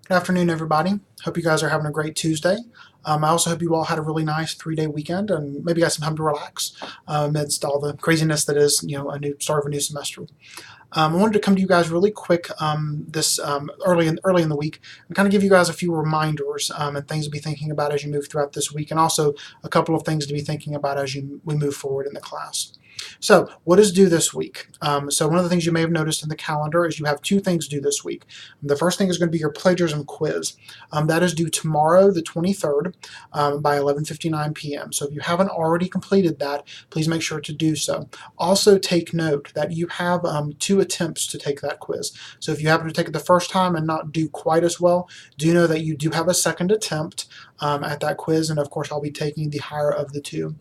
Good afternoon, everybody. Hope you guys are having a great Tuesday. I also hope you all had a really nice 3-day weekend and maybe got some time to relax amidst all the craziness that is, a new start of a new semester. I wanted to come to you guys really quick this early in the week and kind of give you guys a few reminders and things to be thinking about as you move throughout this week, and also a couple of things to be thinking about as we move forward in the class. So, what is due this week? So, one of the things you may have noticed in the calendar is you have two things due this week. The first thing is going to be your plagiarism quiz. That is due tomorrow, the 23rd, by 11:59 p.m. So, if you haven't already completed that, please make sure to do so. Also, take note that you have two attempts to take that quiz. So, if you happen to take it the first time and not do quite as well, do know that you do have a second attempt at that quiz, and of course, I'll be taking the higher of the two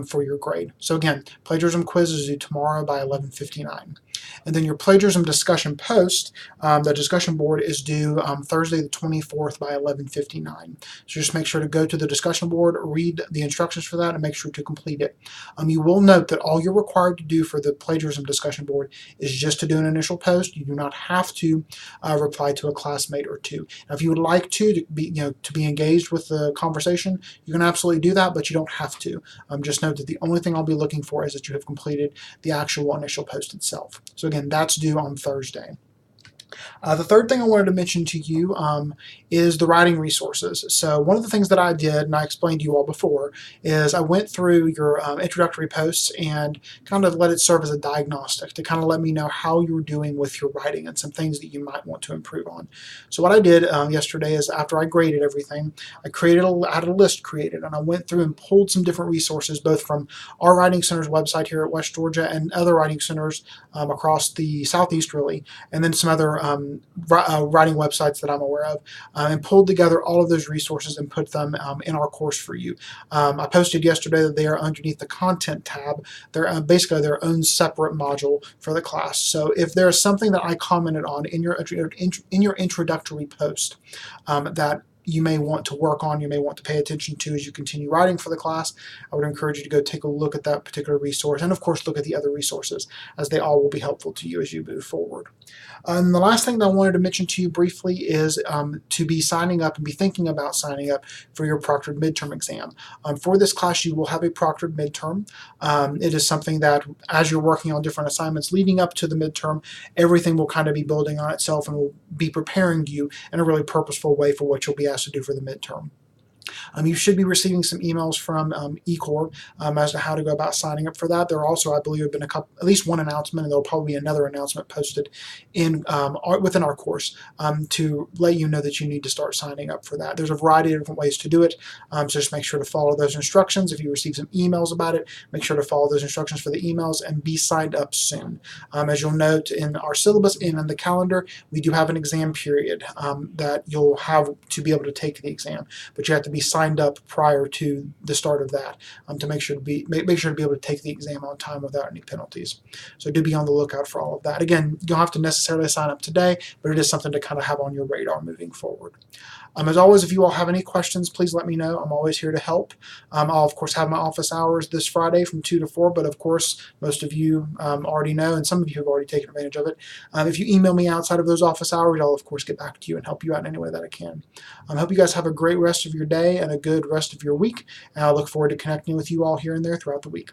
for your grade. So again, plagiarism quiz is due tomorrow by 11:59. And then your plagiarism discussion post, the discussion board is due Thursday the 24th by 11:59. So just make sure to go to the discussion board, read the instructions for that, and make sure to complete it. You will note that all you're required to do for the plagiarism discussion board is just to do an initial post. You do not have to reply to a classmate or two. Now, if you would like to be engaged with the conversation, you can absolutely do that, but you don't have to. Just note that the only thing I'll be looking for is that you have completed the actual initial post itself. So again, that's due on Thursday. The third thing I wanted to mention to you is the writing resources. So one of the things that I did, and I explained to you all before, is I went through your introductory posts and kind of let it serve as a diagnostic to kind of let me know how you were doing with your writing and some things that you might want to improve on. So what I did yesterday is, after I graded everything, I had a list created, and I went through and pulled some different resources, both from our Writing Center's website here at West Georgia and other writing centers across the Southeast, really, and then some other writing websites that I'm aware of, and pulled together all of those resources and put them in our course for you. I posted yesterday that they are underneath the content tab. They're basically their own separate module for the class. So if there's something that I commented on in your introductory post that you may want to work on, you may want to pay attention to as you continue writing for the class, I would encourage you to go take a look at that particular resource, and of course look at the other resources, as they all will be helpful to you as you move forward. And the last thing that I wanted to mention to you briefly is to be signing up and be thinking about signing up for your proctored midterm exam. For this class, you will have a proctored midterm. It is something that, as you're working on different assignments leading up to the midterm, everything will kind of be building on itself and will be preparing you in a really purposeful way for what you'll be asked to do for the midterm. You should be receiving some emails from eCore as to how to go about signing up for that. There also, I believe, have been at least one announcement, and there'll probably be another announcement posted within our course to let you know that you need to start signing up for that. There's a variety of different ways to do it, so just make sure to follow those instructions. If you receive some emails about it, make sure to follow those instructions for the emails and be signed up soon. As you'll note in our syllabus and in the calendar, we do have an exam period that you'll have to be able to take the exam, but you have to be signed up prior to the start of that to make sure to be able to take the exam on time without any penalties. So do be on the lookout for all of that. Again, you don't have to necessarily sign up today, but it is something to kind of have on your radar moving forward. As always, if you all have any questions, please let me know. I'm always here to help. I'll, of course, have my office hours this Friday from 2 to 4, but of course, most of you already know, and some of you have already taken advantage of it. If you email me outside of those office hours, I'll, of course, get back to you and help you out in any way that I can. I hope you guys have a great rest of your day and a good rest of your week, and I look forward to connecting with you all here and there throughout the week.